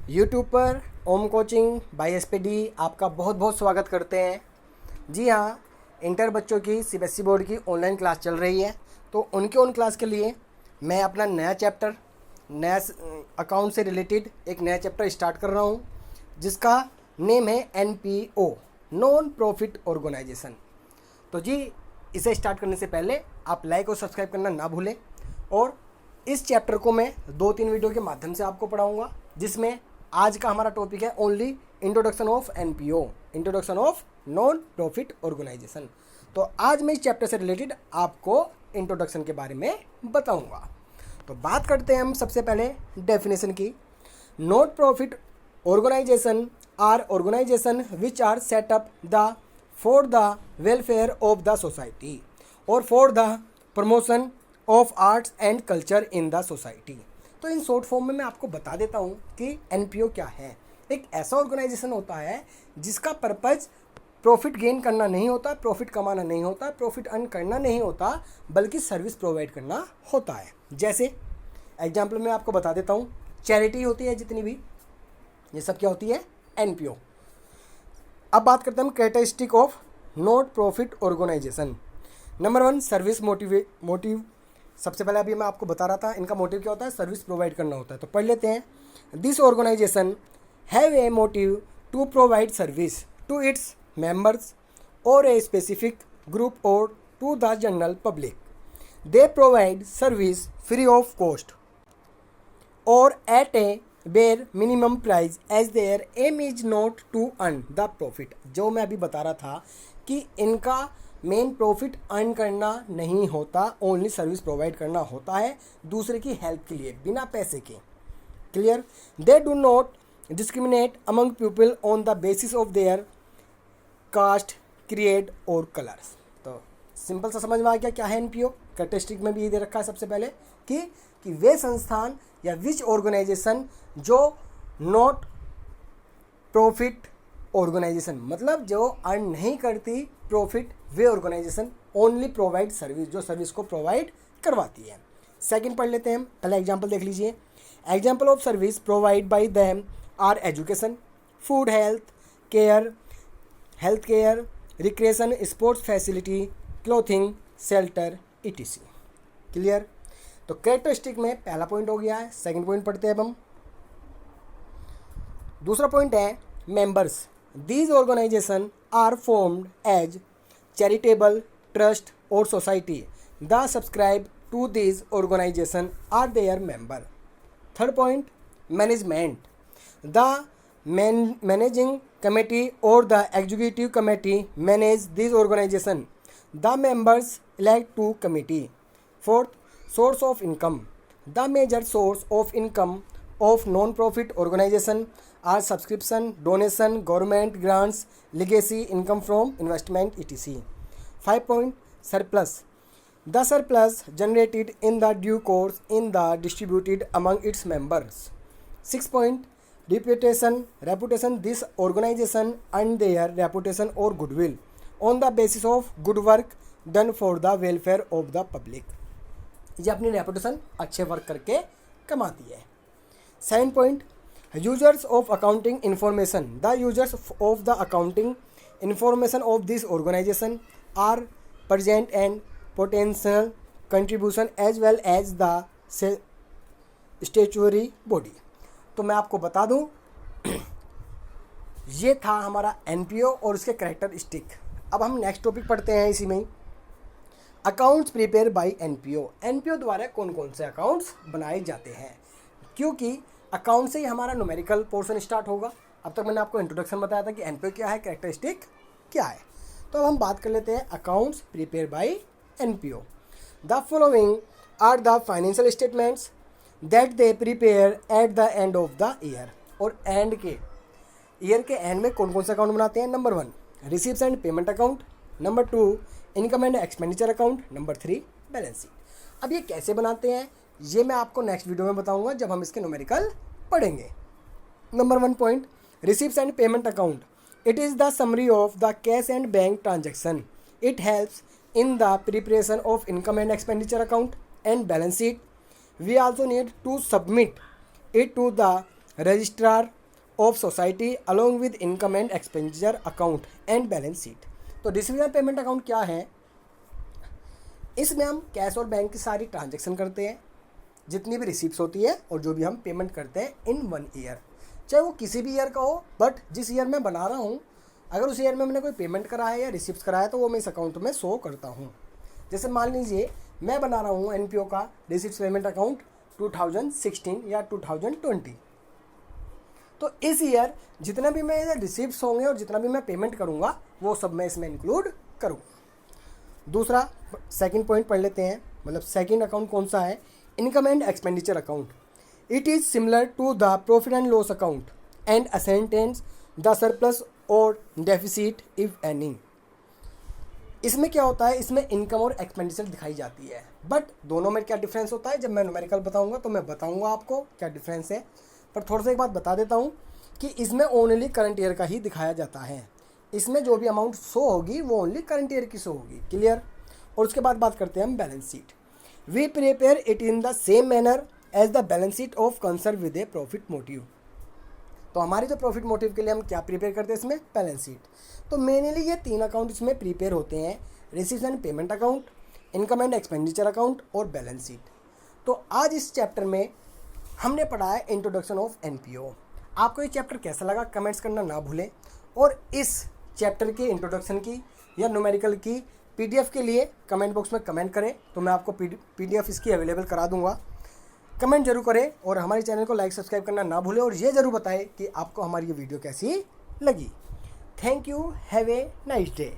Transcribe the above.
YouTube पर ओम coaching bye SPD आपका बहुत बहुत स्वागत करते हैं। जी हाँ, इंटर बच्चों की सीबीएसई बोर्ड की ऑनलाइन क्लास चल रही है, तो उनके ऑन क्लास के लिए मैं अपना नया चैप्टर नया अकाउंट से रिलेटेड एक नया चैप्टर स्टार्ट कर रहा हूँ, जिसका नेम है एनपीओ, नॉन प्रॉफिट ऑर्गेनाइजेशन। तो जी, इसे स्टार्ट करने से पहले आप लाइक और सब्सक्राइब करना ना भूलें। और इस चैप्टर को मैं 2-3 वीडियो के माध्यम से आपको पढ़ाऊँगा, जिसमें आज का हमारा टॉपिक है only introduction of NPO, introduction of non profit organisation. तो आज मैं इस चैप्टर से रिलेटेड आपको इंट्रोडक्शन के बारे में बताऊंगा। तो बात करते हैं हम सबसे पहले डेफिनेशन की। Non profit organisation are organisation which are set up the for the welfare of the society और for the promotion of arts and culture in the society. तो इन शॉर्ट फॉर्म में मैं आपको बता देता हूँ कि एनपीओ क्या है। एक ऐसा ऑर्गेनाइजेशन होता है जिसका पर्पज़ प्रॉफिट गेन करना नहीं होता, प्रॉफिट कमाना नहीं होता, प्रॉफिट अर्न करना नहीं होता, बल्कि सर्विस प्रोवाइड करना होता है। जैसे एग्जाम्पल मैं आपको बता देता हूँ, चैरिटी होती है जितनी भी, ये सब क्या होती है? एनपीओ। अब बात करते हैं हम characteristic of not profit organisation. Number 1, service motive. सबसे पहले अभी मैं आपको बता रहा था इनका मोटिव क्या होता है, सर्विस प्रोवाइड करना होता है। तो पढ़ लेते हैं। This organisation have a motive to provide service to its members और ए स्पेसिफिक ग्रुप और to the general public. They provide service free of cost और at a bare minimum price as their aim is not to earn the profit. जो मैं अभी बता रहा था कि इनका मेन प्रॉफिट अर्न करना नहीं होता, ओनली सर्विस प्रोवाइड करना होता है दूसरे की हेल्प के लिए, बिना पैसे के। Clear? They do not discriminate among people on the basis of their caste, creed और कलर्स। तो सिंपल सा समझ में आ गया क्या है एनपीओ। कैरेक्टरिस्टिक में भी ये दे रखा है सबसे पहले कि वे संस्थान या विच ऑर्गेनाइजेशन जो नॉट प्रॉफिट ऑर्गेनाइजेशन, मतलब जो अर्न नहीं करती प्रॉफिट, वे ऑर्गेनाइजेशन ओनली प्रोवाइड सर्विस, जो सर्विस को प्रोवाइड करवाती है। सेकंड पढ़ लेते हैं हम। पहले एग्जांपल देख लीजिए। Example of service provide by them are education, food, health care, recreation, sports facility, clothing, shelter, etc. Clear? तो कैरेक्टरिस्टिक में पहला पॉइंट हो गया है। सेकंड पॉइंट पढ़ते हैं अब हम। दूसरा पॉइंट है members. These organizations are formed as charitable trust or society. The subscribe to these organizations are their member. Third point, management. The managing committee or the executive committee manage these organizations. The members elect to committee. Fourth, source of income. The major source of income of non-profit organization are subscription, donation, government grants, legacy, income from investment, etc. 5 point, surplus. The surplus generated in the due course in the distributed among its members. 6 point, reputation. This organization earned their reputation or goodwill on the basis of good work done for the welfare of the public. ये अपनी reputation अच्छे work करके कमाती है। 7 point, users of accounting information. The users of the accounting information of this organization are present and potential contribution as well as the statutory body. तो मैं आपको बता दूं, ये था हमारा एनपीओ और उसके कैरेक्टरिस्टिक। अब हम नेक्स्ट टॉपिक पढ़ते हैं इसी में ही। Accounts prepare by NPO. NPO द्वारा कौन कौन से अकाउंट्स बनाए जाते हैं, क्योंकि अकाउंट से ही हमारा न्यूमेरिकल पोर्शन स्टार्ट होगा। अब तक मैंने आपको इंट्रोडक्शन बताया था कि एनपीओ क्या है, कैरेक्टरिस्टिक क्या है। तो अब हम बात कर लेते हैं accounts prepare by NPO. The following are the financial statements that they prepare at the end of the year. और ईयर के एंड में कौन कौन से अकाउंट बनाते हैं? Number 1, receipts and payment account. Number 2, income and expenditure account. Number 3, balance sheet. अब ये कैसे बनाते हैं ये मैं आपको नेक्स्ट वीडियो में बताऊंगा जब हम इसके न्यूमेरिकल पढ़ेंगे। Number 1 point, receipts and payment account. It is the summary of the cash and bank transaction. It helps in the preparation of income and expenditure account and balance sheet. We also need to submit it to the registrar of society along with income and expenditure account and balance sheet. तो disciplinary payment account क्या है? इसमें हम cash और bank की सारी transaction करते हैं, जितनी भी रिसीप्स होती है और जो भी हम पेमेंट करते हैं इन 1 ईयर, चाहे वो किसी भी ईयर का हो, बट जिस ईयर में बना रहा हूँ अगर उस ईयर में मैंने कोई पेमेंट करा है या रिसीप्स करा है तो वो मैं इस अकाउंट में शो करता हूँ। जैसे मान लीजिए मैं बना रहा हूँ एनपीओ का रिसीप्स पेमेंट अकाउंट 2016 या 2020, तो इस ईयर जितना भी मैं रिसीप्स होंगे और जितना भी मैं पेमेंट करूँगा वो सब मैं इसमें इंक्लूड करूँगा। दूसरा सेकंड पॉइंट पढ़ लेते हैं, मतलब सेकंड अकाउंट कौन सा है? Income and expenditure account. It is similar to the profit and loss account and ascertains the surplus और डेफिसिट इफ एनी। इसमें क्या होता है, इसमें इनकम और एक्सपेंडिचर दिखाई जाती है, बट दोनों में क्या डिफरेंस होता है जब मैं न्यूमेरिकल बताऊंगा तो मैं बताऊंगा आपको क्या डिफरेंस है। पर थोड़ा सा एक बात बता देता हूँ कि इसमें ओनली करंट ईयर का ही दिखाया जाता है। इसमें जो भी अमाउंट शो होगी वो ओनली करंट ईयर की शो होगी। क्लियर? और उसके बाद बात करते हैं हम balance sheet. We prepare it in the same manner as the balance sheet of concern with a profit motive. तो हमारे जो प्रॉफिट मोटिव के लिए हम क्या प्रिपेयर करते हैं इसमें? Balance sheet. तो मेनली ये 3 अकाउंट इसमें प्रिपेयर होते हैं, receives and payment account, income and expenditure account और बैलेंस शीट। तो आज इस चैप्टर में हमने पढ़ा है इंट्रोडक्शन ऑफ एनपीओ। आपको ये चैप्टर कैसा लगा कमेंट्स करना ना भूलें, और इस चैप्टर के इंट्रोडक्शन की या न्यूमेरिकल की पीडीएफ के लिए कमेंट बॉक्स में कमेंट करें तो मैं आपको पीडीएफ इसकी अवेलेबल करा दूंगा। कमेंट जरूर करें और हमारे चैनल को लाइक सब्सक्राइब करना ना भूलें, और ये ज़रूर बताएं कि आपको हमारी ये वीडियो कैसी लगी। Thank you, have a nice day.